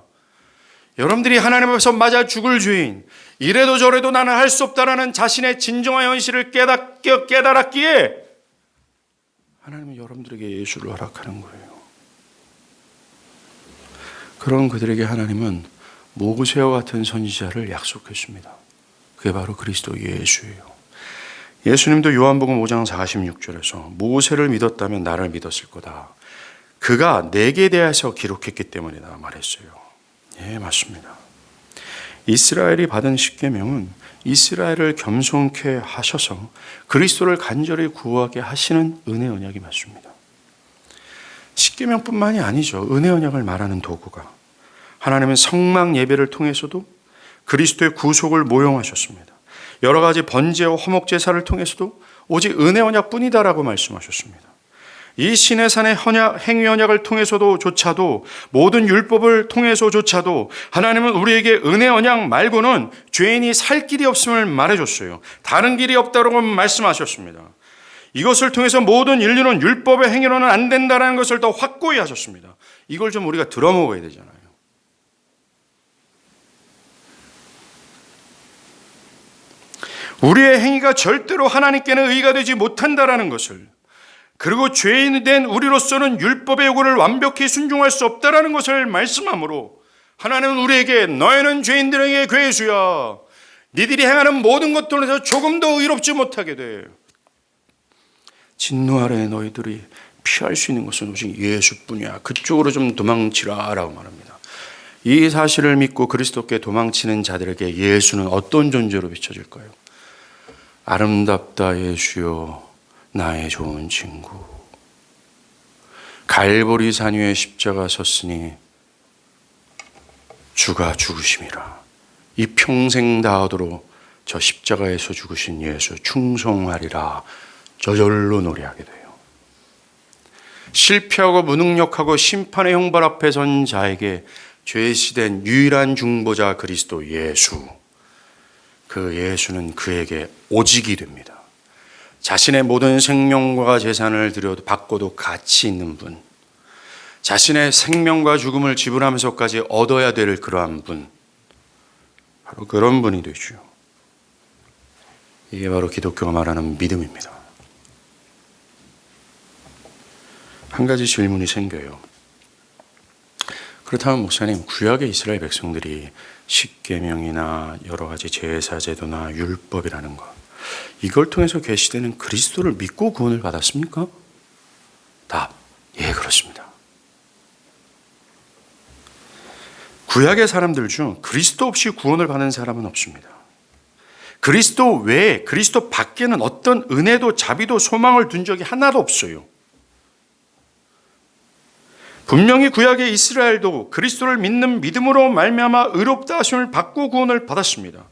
여러분들이 하나님 앞에서 맞아 죽을 죄인, 이래도 저래도 나는 할 수 없다라는 자신의 진정한 현실을 깨달았기에 하나님은 여러분들에게 예수를 허락하는 거예요. 그런 그들에게 하나님은 모세와 같은 선지자를 약속했습니다. 그게 바로 그리스도 예수예요. 예수님도 요한복음 5장 46절에서 모세를 믿었다면 나를 믿었을 거다. 그가 내게 대해서 기록했기 때문이다 말했어요. 예, 맞습니다. 이스라엘이 받은 십계명은 이스라엘을 겸손케 하셔서 그리스도를 간절히 구하게 하시는 은혜 언약이 맞습니다. 십계명뿐만이 아니죠. 은혜 언약을 말하는 도구가 하나님은 성막 예배를 통해서도 그리스도의 구속을 모형하셨습니다. 여러 가지 번제와 화목 제사를 통해서도 오직 은혜 언약뿐이다라고 말씀하셨습니다. 이 시내산의 행위 언약을 통해서조차도 모든 율법을 통해서조차도 하나님은 우리에게 은혜 언약 말고는 죄인이 살 길이 없음을 말해줬어요. 다른 길이 없다고 말씀하셨습니다. 이것을 통해서 모든 인류는 율법의 행위로는 안 된다는 것을 더 확고히 하셨습니다. 이걸 좀 우리가 들어먹어야 되잖아요. 우리의 행위가 절대로 하나님께는 의가 되지 못한다라는 것을, 그리고 죄인이 된 우리로서는 율법의 요구를 완벽히 순종할 수 없다라는 것을 말씀하므로 하나님은 우리에게 너희는 죄인들에게 괴수야. 니들이 행하는 모든 것 통해서 조금 더 의롭지 못하게 돼. 진노 아래 너희들이 피할 수 있는 것은 오직 예수뿐이야. 그쪽으로 좀 도망치라 라고 말합니다. 이 사실을 믿고 그리스도께 도망치는 자들에게 예수는 어떤 존재로 비춰질까요? 아름답다 예수여 나의 좋은 친구. 갈보리 산 위에 십자가 섰으니 주가 죽으심이라. 이 평생 다하도록 저 십자가에서 죽으신 예수 충성하리라. 저절로 노래하게 돼요. 실패하고 무능력하고 심판의 형벌 앞에 선 자에게 죄시된 유일한 중보자 그리스도 예수. 그 예수는 그에게 오직이 됩니다. 자신의 모든 생명과 재산을 들여도 받고도 가치 있는 분, 자신의 생명과 죽음을 지불하면서까지 얻어야 될 그러한 분, 바로 그런 분이 되죠. 이게 바로 기독교가 말하는 믿음입니다. 한 가지 질문이 생겨요. 그렇다면 목사님, 구약의 이스라엘 백성들이 십계명이나 여러 가지 제사 제도나 율법이라는 것, 이걸 통해서 계시되는 그리스도를 믿고 구원을 받았습니까? 답, 예, 그렇습니다. 구약의 사람들 중 그리스도 없이 구원을 받는 사람은 없습니다. 그리스도 외에, 그리스도 밖에는 어떤 은혜도 자비도 소망을 둔 적이 하나도 없어요. 분명히 구약의 이스라엘도 그리스도를 믿는 믿음으로 말미암아 의롭다 하심을 받고 구원을 받았습니다.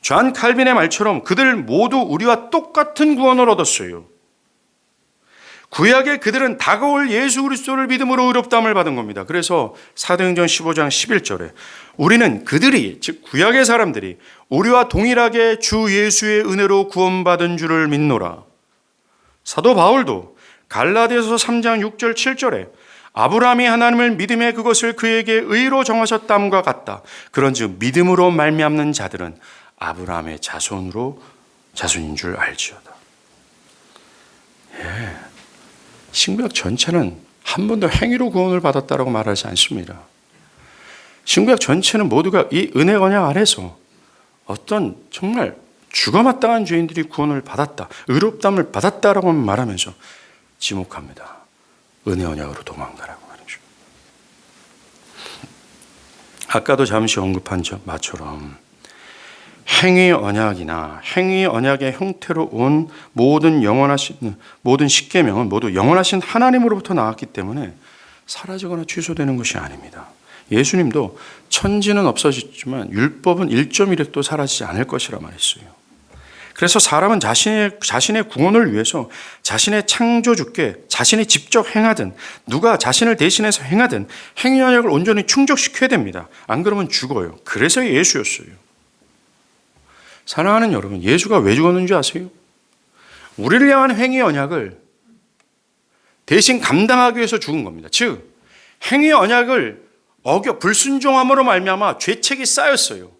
존 칼빈의 말처럼 그들 모두 우리와 똑같은 구원을 얻었어요. 구약의 그들은 다가올 예수 그리스도를 믿음으로 의롭다함을 받은 겁니다. 그래서 사도행전 15장 11절에 우리는 그들이, 즉 구약의 사람들이 우리와 동일하게 주 예수의 은혜로 구원받은 줄을 믿노라. 사도 바울도 갈라디아서 3장 6절 7절에 아브라함이 하나님을 믿음에 그것을 그에게 의로 정하셨다함과 같다. 그런즉 믿음으로 말미암는 자들은 아브라함의 자손인 줄 알지어다. 예. 신구약 전체는 한 번도 행위로 구원을 받았다라고 말하지 않습니다. 신구약 전체는 모두가 이 은혜 언약 아래서 어떤 정말 죽어마땅한 죄인들이 구원을 받았다, 의롭다함을 받았다라고 말하면서 지목합니다. 은혜 언약으로 도망가라고 말이죠. 아까도 잠시 언급한 바처럼 행위 언약이나 행위 언약의 형태로 온 모든 십계명은 모두 영원하신 하나님으로부터 나왔기 때문에 사라지거나 취소되는 것이 아닙니다. 예수님도 천지는 없어졌지만 율법은 1.1획도 사라지지 않을 것이라 말했어요. 그래서 사람은 자신의 구원을 위해서 자신의 창조주께 자신이 직접 행하든 누가 자신을 대신해서 행하든 행위 언약을 온전히 충족시켜야 됩니다. 안 그러면 죽어요. 그래서 예수였어요. 사랑하는 여러분, 예수가 왜 죽었는지 아세요? 우리를 향한 행위 언약을 대신 감당하기 위해서 죽은 겁니다. 즉 행위 언약을 어겨 불순종함으로 말미암아 죄책이 쌓였어요.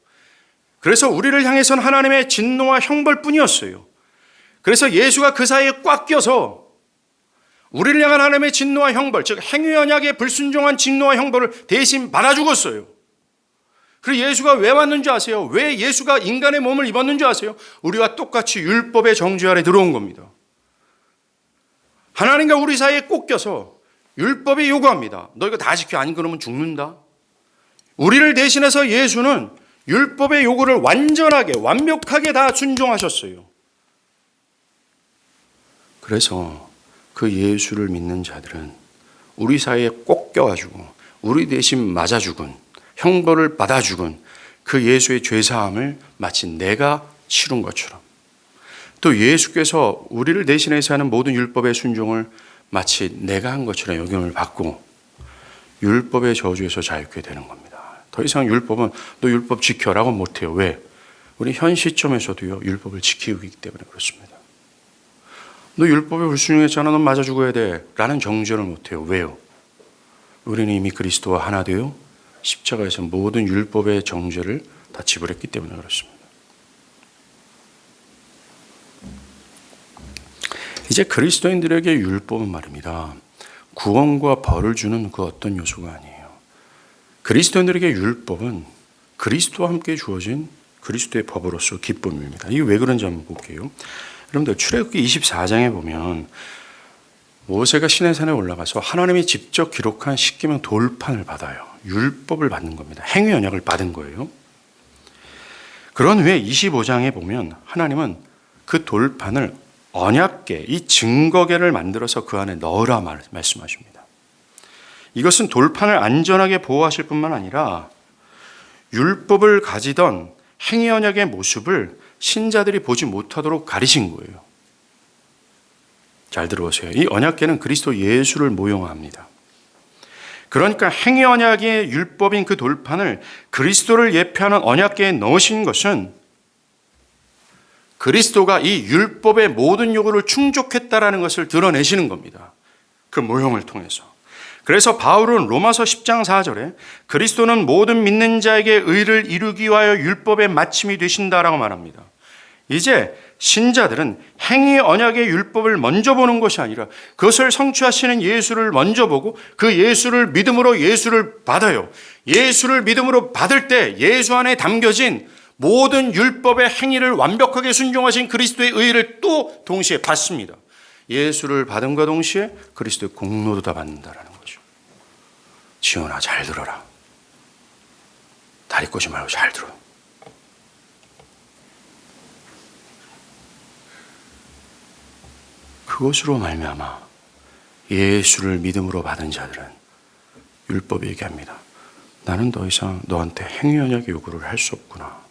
그래서 우리를 향해서는 하나님의 진노와 형벌뿐이었어요. 그래서 예수가 그 사이에 꽉 껴서 우리를 향한 하나님의 진노와 형벌, 즉 행위 언약의 불순종한 진노와 형벌을 대신 받아 죽었어요. 그리고 예수가 왜 왔는지 아세요? 왜 예수가 인간의 몸을 입었는지 아세요? 우리와 똑같이 율법의 정죄 아래 들어온 겁니다. 하나님과 우리 사이에 꼭 껴서 율법이 요구합니다. 너 이거 다 지켜, 안 그러면 죽는다. 우리를 대신해서 예수는 율법의 요구를 완전하게 완벽하게 다 순종하셨어요. 그래서 그 예수를 믿는 자들은 우리 사이에 꼭 껴가지고 우리 대신 맞아 죽은, 형벌을 받아 죽은 그 예수의 죄사함을 마치 내가 치른 것처럼, 또 예수께서 우리를 대신해서 하는 모든 율법의 순종을 마치 내가 한 것처럼 여김을 받고 율법의 저주에서 자유케 되는 겁니다. 더 이상 율법은 너 율법 지켜라고 못해요. 왜? 우리 현 시점에서도요, 율법을 지키기 때문에 그렇습니다. 너 율법에 불순종했잖아, 넌 맞아 죽어야 돼 라는 정죄를 못해요. 왜요? 우리는 이미 그리스도와 하나 되어 십자가에서 모든 율법의 정죄를 다 지불했기 때문에 그렇습니다. 이제 그리스도인들에게 율법은 말입니다, 구원과 벌을 주는 그 어떤 요소가 아니에요. 그리스도인들에게 율법은 그리스도와 함께 주어진 그리스도의 법으로서 기쁨입니다. 이게 왜 그런지 한번 볼게요. 여러분들 출애굽기 24장에 보면 모세가 시내산에 올라가서 하나님이 직접 기록한 십계명 돌판을 받아요. 율법을 받는 겁니다. 행위 언약을 받은 거예요. 그런 후에 25장에 보면 하나님은 그 돌판을 언약궤, 이 증거궤를 만들어서 그 안에 넣으라 말씀하십니다. 이것은 돌판을 안전하게 보호하실 뿐만 아니라 율법을 가지던 행위 언약의 모습을 신자들이 보지 못하도록 가리신 거예요. 잘 들어보세요. 이 언약궤는 그리스도 예수를 모형합니다. 그러니까 행위 언약의 율법인 그 돌판을 그리스도를 예표하는 언약궤에 넣으신 것은 그리스도가 이 율법의 모든 요구를 충족했다라는 것을 드러내시는 겁니다. 그 모형을 통해서. 그래서 바울은 로마서 10장 4절에 그리스도는 모든 믿는 자에게 의를 이루기 위하여 율법의 마침이 되신다라고 말합니다. 이제 신자들은 행위 언약의 율법을 먼저 보는 것이 아니라 그것을 성취하시는 예수를 먼저 보고 그 예수를 믿음으로 예수를 받아요. 예수를 믿음으로 받을 때 예수 안에 담겨진 모든 율법의 행위를 완벽하게 순종하신 그리스도의 의를 또 동시에 받습니다. 예수를 받음과 동시에 그리스도의 공로도 다 받는다라는 거죠. 지원아, 잘 들어라. 다리 꼬지 말고 잘 들어. 그것으로 말미암아 예수를 믿음으로 받은 자들은 율법이 얘기합니다. 나는 더 이상 너한테 행위 언약의 요구를 할 수 없구나.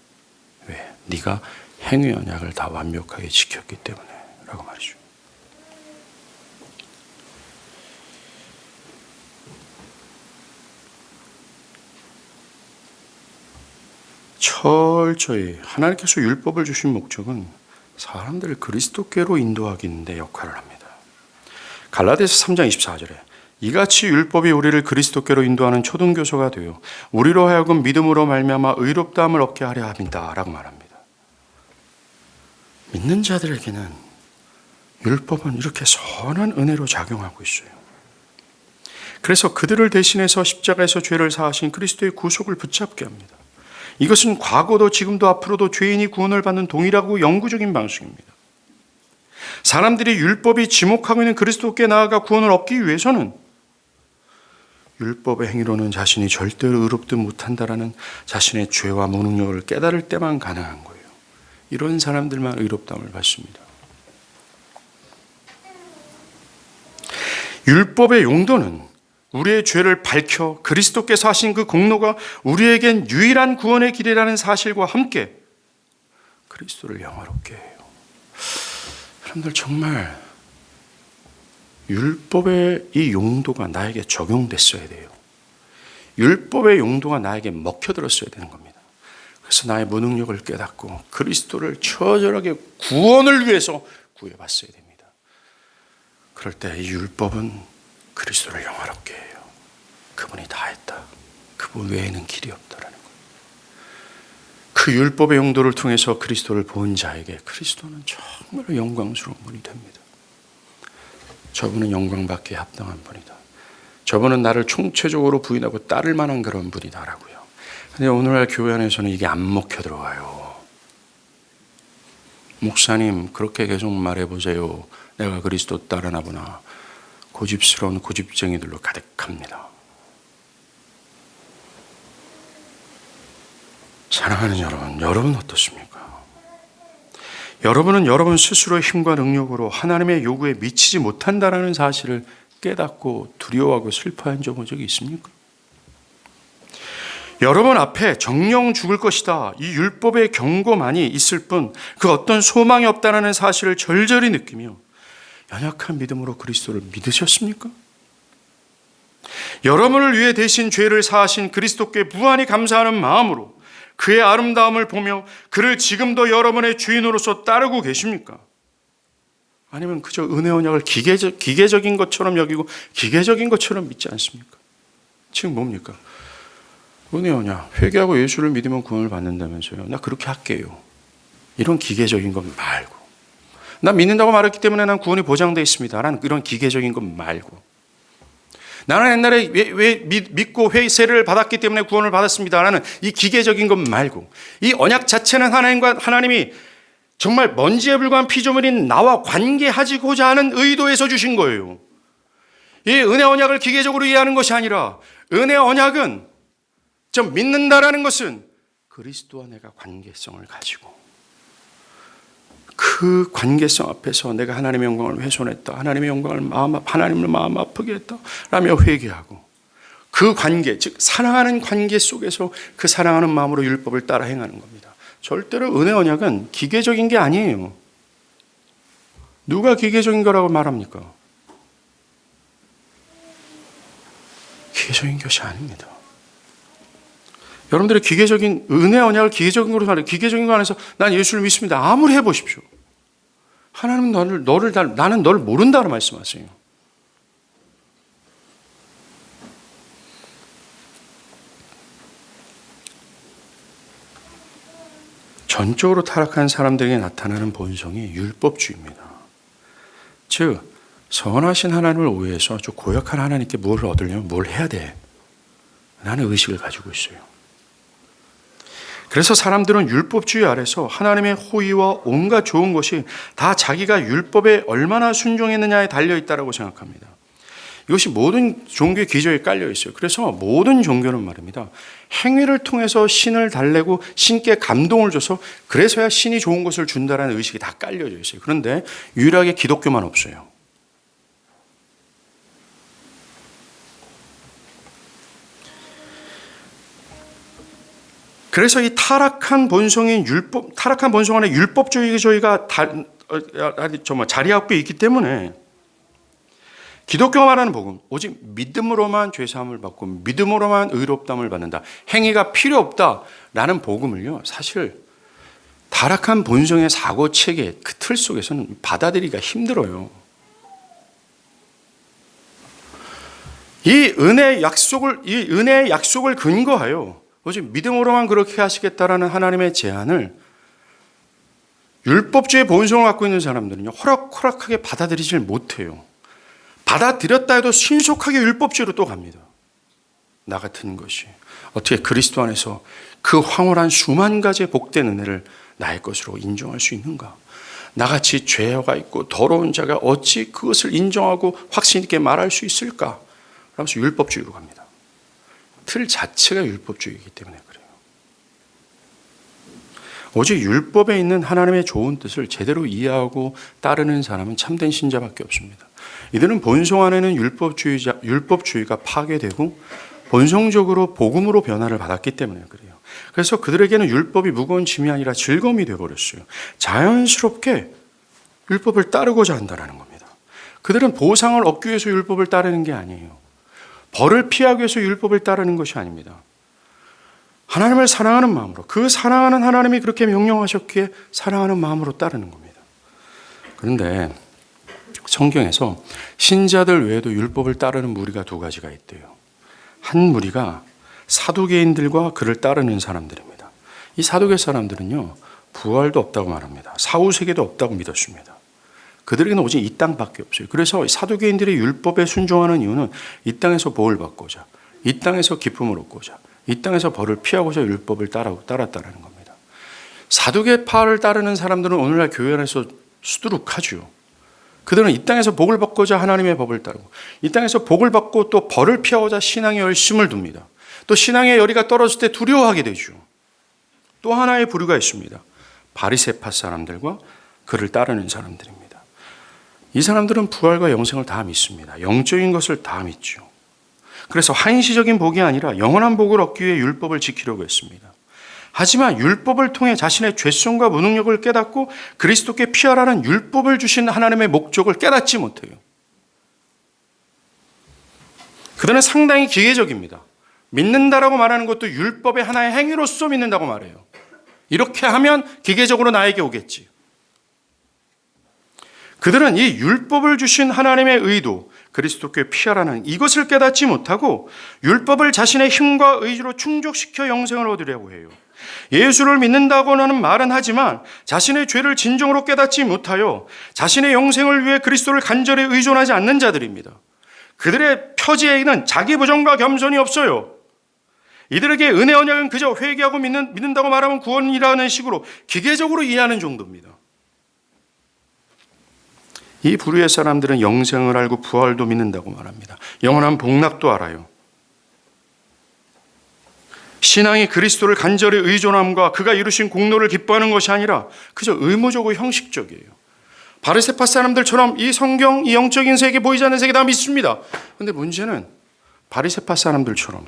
왜? 네가 행위 언약을 다 완벽하게 지켰기 때문에 라고 말이죠. 철저히 하나님께서 율법을 주신 목적은 사람들을 그리스도께로 인도하기 데 역할을 합니다. 갈라디아서 3장 24절에 이같이 율법이 우리를 그리스도께로 인도하는 초등교사가 되어 우리로 하여금 믿음으로 말미암아 의롭다함을 얻게 하려 합니다 라고 말합니다. 믿는 자들에게는 율법은 이렇게 선한 은혜로 작용하고 있어요. 그래서 그들을 대신해서 십자가에서 죄를 사하신 그리스도의 구속을 붙잡게 합니다. 이것은 과거도 지금도 앞으로도 죄인이 구원을 받는 동일하고 영구적인 방식입니다. 사람들이 율법이 지목하고 있는 그리스도께 나아가 구원을 얻기 위해서는 율법의 행위로는 자신이 절대로 의롭지 못한다라는 자신의 죄와 무능력을 깨달을 때만 가능한 거예요. 이런 사람들만 의롭다함을 받습니다. 율법의 용도는 우리의 죄를 밝혀 그리스도께서 하신 그 공로가 우리에겐 유일한 구원의 길이라는 사실과 함께 그리스도를 영화롭게 해요. 여러분들 정말 율법의 이 용도가 나에게 적용됐어야 돼요. 율법의 용도가 나에게 먹혀들었어야 되는 겁니다. 그래서 나의 무능력을 깨닫고 그리스도를 처절하게 구원을 위해서 구해봤어야 됩니다. 그럴 때 이 율법은 그리스도를 영화롭게 해요. 그분이 다 했다. 그분 외에는 길이 없다라는 거예요. 그 율법의 용도를 통해서 그리스도를 본 자에게 그리스도는 정말 영광스러운 분이 됩니다. 저분은 영광받기에 합당한 분이다. 저분은 나를 총체적으로 부인하고 따를 만한 그런 분이다라고요. 근데 오늘날 교회 안에서는 이게 안 먹혀 들어와요. 목사님 그렇게 계속 말해보세요. 내가 그리스도 따르나 보나. 고집스러운 고집쟁이들로 가득합니다. 사랑하는 여러분, 여러분 어떻습니까? 여러분은 여러분 스스로의 힘과 능력으로 하나님의 요구에 미치지 못한다는 사실을 깨닫고 두려워하고 슬퍼한 적이 있습니까? 여러분 앞에 정령 죽을 것이다. 이 율법의 경고만이 있을 뿐 그 어떤 소망이 없다는 사실을 절절히 느끼며 연약한 믿음으로 그리스도를 믿으셨습니까? 여러분을 위해 대신 죄를 사하신 그리스도께 무한히 감사하는 마음으로 그의 아름다움을 보며 그를 지금도 여러분의 주인으로서 따르고 계십니까? 아니면 그저 은혜 언약을 기계적인 것처럼 여기고 기계적인 것처럼 믿지 않습니까? 지금 뭡니까? 은혜 언약, 회개하고 예수를 믿으면 구원을 받는다면서요. 나 그렇게 할게요. 이런 기계적인 것 말고. 나 믿는다고 말했기 때문에 난 구원이 보장되어 있습니다. 라는 이런 기계적인 것 말고. 나는 옛날에 믿고 세례를 받았기 때문에 구원을 받았습니다. 라는 이 기계적인 것 말고. 이 언약 자체는 하나님이 정말 먼지에 불과한 피조물인 나와 관계하고자 하는 의도에서 주신 거예요. 이 은혜 언약을 기계적으로 이해하는 것이 아니라 은혜 언약은 좀 믿는다라는 것은 그리스도와 내가 관계성을 가지고 그 관계성 앞에서 내가 하나님의 영광을 훼손했다. 하나님의 영광을 하나님을 마음 아프게 했다. 라며 회개하고 그 관계, 즉 사랑하는 관계 속에서 그 사랑하는 마음으로 율법을 따라 행하는 겁니다. 절대로 은혜 언약은 기계적인 게 아니에요. 누가 기계적인 거라고 말합니까? 기계적인 것이 아닙니다. 여러분들의 기계적인 은혜 언약을 기계적인 거로 말해요. 기계적인 거 안에서 난 예수를 믿습니다. 아무리 해보십시오. 하나님은 나는 너를 모른다고 말씀하세요. 전적으로 타락한 사람들에게 나타나는 본성이 율법주의입니다. 즉 선하신 하나님을 오해해서 저 고약한 하나님께 뭘 얻으려면 뭘 해야 돼? 라는 의식을 가지고 있어요. 그래서 사람들은 율법주의 아래서 하나님의 호의와 온갖 좋은 것이 다 자기가 율법에 얼마나 순종했느냐에 달려있다고 생각합니다. 이것이 모든 종교의 기저에 깔려 있어요. 그래서 모든 종교는 말입니다. 행위를 통해서 신을 달래고 신께 감동을 줘서 그래서야 신이 좋은 것을 준다라는 의식이 다 깔려져 있어요. 그런데 유일하게 기독교만 없어요. 그래서 이 타락한 본성인 타락한 본성 안에 율법주의가 자리하고 있기 때문에 기독교가 말하는 복음, 오직 믿음으로만 죄사함을 받고 믿음으로만 의롭다함을 받는다. 행위가 필요 없다라는 복음을요. 사실 타락한 본성의 사고체계 그 틀 속에서는 받아들이기가 힘들어요. 이 은혜의 약속을 근거하여 오직 믿음으로만 그렇게 하시겠다라는 하나님의 제안을 율법주의 본성을 갖고 있는 사람들은요. 호락호락하게 받아들이질 못해요. 받아들였다 해도 신속하게 율법주의로 또 갑니다. 나 같은 것이 어떻게 그리스도 안에서 그 황홀한 수만 가지의 복된 은혜를 나의 것으로 인정할 수 있는가? 나같이 죄가 있고 더러운 자가 어찌 그것을 인정하고 확신 있게 말할 수 있을까? 라면서 율법주의로 갑니다. 틀 자체가 율법주의이기 때문에 그래요. 오직 율법에 있는 하나님의 좋은 뜻을 제대로 이해하고 따르는 사람은 참된 신자밖에 없습니다. 이들은 본성 안에는 율법주의가 파괴되고 본성적으로 복음으로 변화를 받았기 때문에 그래요. 그래서 그들에게는 율법이 무거운 짐이 아니라 즐거움이 되어버렸어요. 자연스럽게 율법을 따르고자 한다는 겁니다. 그들은 보상을 얻기 위해서 율법을 따르는 게 아니에요. 벌을 피하기 위해서 율법을 따르는 것이 아닙니다. 하나님을 사랑하는 마음으로, 그 사랑하는 하나님이 그렇게 명령하셨기에 사랑하는 마음으로 따르는 겁니다. 그런데 성경에서 신자들 외에도 율법을 따르는 무리가 두 가지가 있대요. 한 무리가 사두개인들과 그를 따르는 사람들입니다. 이 사두개 사람들은요, 부활도 없다고 말합니다. 사후세계도 없다고 믿었습니다. 그들에게는 오직 이 땅밖에 없어요. 그래서 사두개인들이 율법에 순종하는 이유는 이 땅에서 복을 받고자, 이 땅에서 기쁨을 얻고자, 이 땅에서 벌을 피하고자 율법을 따랐다는 겁니다. 사두개파를 따르는 사람들은 오늘날 교회 안에서 수두룩하죠. 그들은 이 땅에서 복을 받고자 하나님의 법을 따르고, 이 땅에서 복을 받고 또 벌을 피하고자 신앙에 열심을 둡니다. 또 신앙의 열의가 떨어질 때 두려워하게 되죠. 또 하나의 부류가 있습니다. 바리새파 사람들과 그를 따르는 사람들입니다. 이 사람들은 부활과 영생을 다 믿습니다. 영적인 것을 다 믿죠. 그래서 한시적인 복이 아니라 영원한 복을 얻기 위해 율법을 지키려고 했습니다. 하지만 율법을 통해 자신의 죄성과 무능력을 깨닫고 그리스도께 피하라는 율법을 주신 하나님의 목적을 깨닫지 못해요. 그들은 상당히 기계적입니다. 믿는다라고 말하는 것도 율법의 하나의 행위로서 믿는다고 말해요. 이렇게 하면 기계적으로 나에게 오겠지. 그들은 이 율법을 주신 하나님의 의도, 그리스도께 피하라는 이것을 깨닫지 못하고 율법을 자신의 힘과 의지로 충족시켜 영생을 얻으려고 해요. 예수를 믿는다고는 말은 하지만 자신의 죄를 진정으로 깨닫지 못하여 자신의 영생을 위해 그리스도를 간절히 의존하지 않는 자들입니다. 그들의 표지에는 자기 부정과 겸손이 없어요. 이들에게 은혜 언약은 그저 회개하고 믿는다고 말하면 구원이라는 식으로 기계적으로 이해하는 정도입니다. 이 부류의 사람들은 영생을 알고 부활도 믿는다고 말합니다. 영원한 복락도 알아요. 신앙이 그리스도를 간절히 의존함과 그가 이루신 공로를 기뻐하는 것이 아니라 그저 의무적이고 형식적이에요. 바리새파 사람들처럼 이 성경, 이 영적인 세계, 보이지 않는 세계 다 믿습니다. 그런데 문제는 바리새파 사람들처럼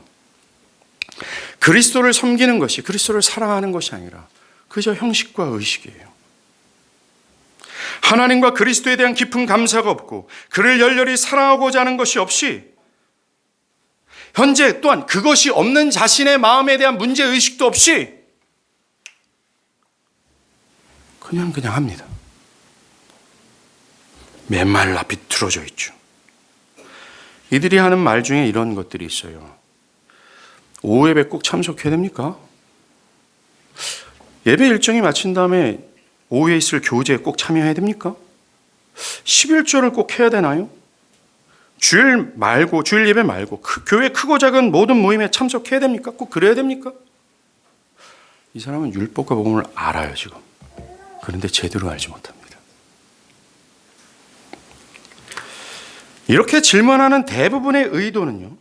그리스도를 섬기는 것이, 그리스도를 사랑하는 것이 아니라 그저 형식과 의식이에요. 하나님과 그리스도에 대한 깊은 감사가 없고 그를 열렬히 사랑하고자 하는 것이 없이 현재 또한 그것이 없는 자신의 마음에 대한 문제의식도 없이 그냥 합니다. 메말라 비틀어져 있죠. 이들이 하는 말 중에 이런 것들이 있어요. 오후 예배 꼭 참석해야 됩니까? 예배 일정이 마친 다음에 오후에 있을 교제에 꼭 참여해야 됩니까? 11조를 꼭 해야 되나요? 주일 예배 말고 교회 크고 작은 모든 모임에 참석해야 됩니까? 꼭 그래야 됩니까? 이 사람은 율법과 복음을 알아요, 지금. 그런데 제대로 알지 못합니다. 이렇게 질문하는 대부분의 의도는요,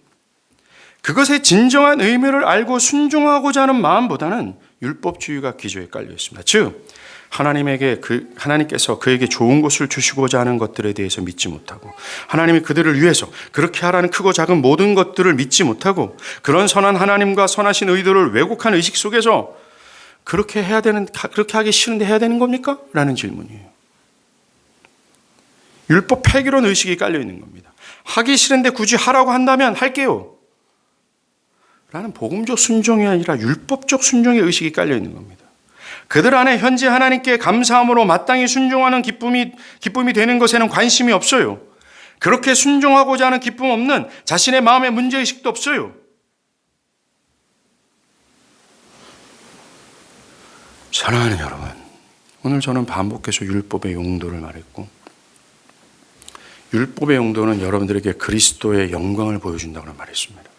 그것의 진정한 의미를 알고 순종하고자 하는 마음보다는 율법주의가 기저에 깔려 있습니다. 즉, 하나님께서 그에게 좋은 것을 주시고자 하는 것들에 대해서 믿지 못하고, 하나님이 그들을 위해서 그렇게 하라는 크고 작은 모든 것들을 믿지 못하고, 그런 선한 하나님과 선하신 의도를 왜곡한 의식 속에서 그렇게 하기 싫은데 해야 되는 겁니까? 라는 질문이에요. 율법 폐기론 의식이 깔려 있는 겁니다. 하기 싫은데 굳이 하라고 한다면 할게요. 라는 복음적 순종이 아니라 율법적 순종의 의식이 깔려 있는 겁니다. 그들 안에 현재 하나님께 감사함으로 마땅히 순종하는 기쁨이 되는 것에는 관심이 없어요. 그렇게 순종하고자 하는 기쁨 없는 자신의 마음의 문제의식도 없어요. 사랑하는 여러분, 오늘 저는 반복해서 율법의 용도를 말했고, 율법의 용도는 여러분들에게 그리스도의 영광을 보여준다고 말했습니다.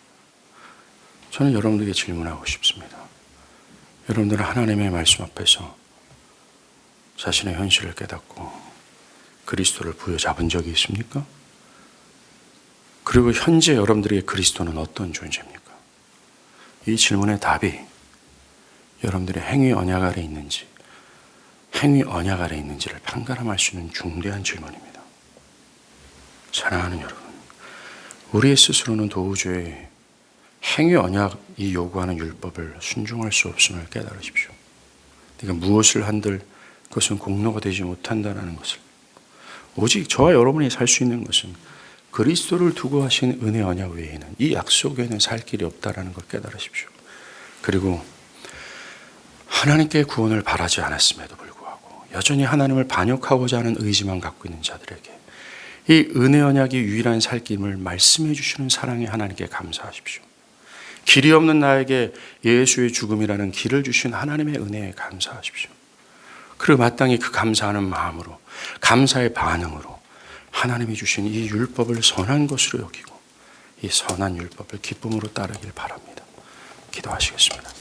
저는 여러분들에게 질문하고 싶습니다. 여러분들은 하나님의 말씀 앞에서 자신의 현실을 깨닫고 그리스도를 부여잡은 적이 있습니까? 그리고 현재 여러분들에게 그리스도는 어떤 존재입니까? 이 질문의 답이 여러분들의 행위 언약 아래 있는지, 행위 언약 아래 있는지를 판가름할 수 있는 중대한 질문입니다. 사랑하는 여러분, 우리의 스스로는 도저히 행위 언약이 요구하는 율법을 순종할 수 없음을 깨달으십시오. 네가 무엇을 한들 그것은 공로가 되지 못한다는 것을, 오직 저와 여러분이 살 수 있는 것은 그리스도를 두고 하신 은혜 언약 외에는, 이 약속 외에는 살 길이 없다는 걸 깨달으십시오. 그리고 하나님께 구원을 바라지 않았음에도 불구하고 여전히 하나님을 반역하고자 하는 의지만 갖고 있는 자들에게 이 은혜 언약이 유일한 살김을 말씀해 주시는 사랑의 하나님께 감사하십시오. 길이 없는 나에게 예수의 죽음이라는 길을 주신 하나님의 은혜에 감사하십시오. 그리고 마땅히 그 감사하는 마음으로, 감사의 반응으로 하나님이 주신 이 율법을 선한 것으로 여기고 이 선한 율법을 기쁨으로 따르길 바랍니다. 기도하시겠습니다.